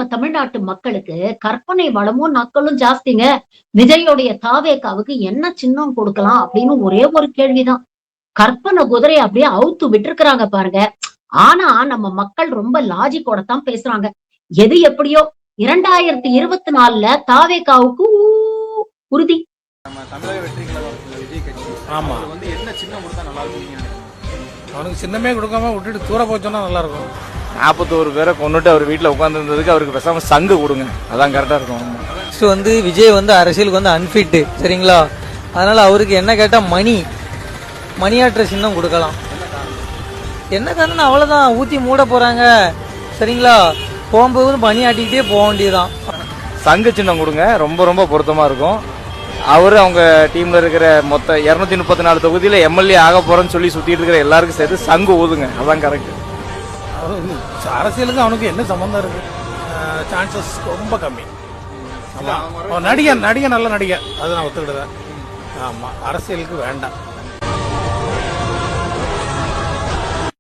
நம்ம தமிழ்நாட்டு மக்களுக்கு கற்பனை வளமும் நக்களும் ஜாஸ்திங்க. விஜயோடைய தாவேகாவுக்கு என்ன சின்னம் கொடுக்கலாம் அப்படின்னு ஒரே ஒரு கேள்விதான். கற்பனை குதிரையை அப்படியே அவுத்து விட்டுருக்காங்க பாருங்க. ஆனா நம்ம மக்கள் ரொம்ப லாஜிக்கோட தான் பேசுறாங்க. எது எப்படியோ 2024ல தாவேகாவுக்கு உறுதி. நம்ம தமிழக வெற்றி கழகம் விஜய் கட்சி ஆமா வந்து என்ன சின்னம் கொடுத்தா நல்லா இருக்கும்? அவனுக்கு சின்னமே கொடுக்காம விட்டுட்டு தூர போச்சோன்னா நல்லா இருக்கும். 41 பேரை கொண்டுட்டு அவர் வீட்டில் உட்காந்துருந்ததுக்கு அவருக்கு பேசாம சங்கு கொடுங்க, அதான் கரெக்டா இருக்கும். நெக்ஸ்ட் வந்து விஜய் வந்து அரசியலுக்கு வந்து அன்ஃபிட், சரிங்களா? அதனால அவருக்கு என்ன கேட்டா மணியாற்ற சின்னம் கொடுக்கலாம். என்ன காரணம், அவ்வளவுதான், ஊத்தி மூட போறாங்க, சரிங்களா? போகும்போது மணி ஆட்டிக்கிட்டே போக வேண்டியதுதான். சங்கு சின்னம் கொடுங்க, ரொம்ப ரொம்ப பொருத்தமா இருக்கும். அவரு அவங்க டீம்ல இருக்கிற மொத்த 234 தொகுதியில எம்எல்ஏ ஆக போறேன்னு சொல்லி சுத்திட்டு இருக்கிற எல்லாருக்கும் சேர்த்து சங்கு ஊதுங்க, அதான் கரெக்ட். அரசியலுக்கு அவனுக்கு என்ன சம்பந்தம் இருக்கு? சான்சஸ் ரொம்ப கம்மி. ஆமா, நடிகன் நல்ல நடிகன், அது நான் ஒத்துக்கிட்டேன். ஆமா, அரசியலுக்கு வேண்டாம்.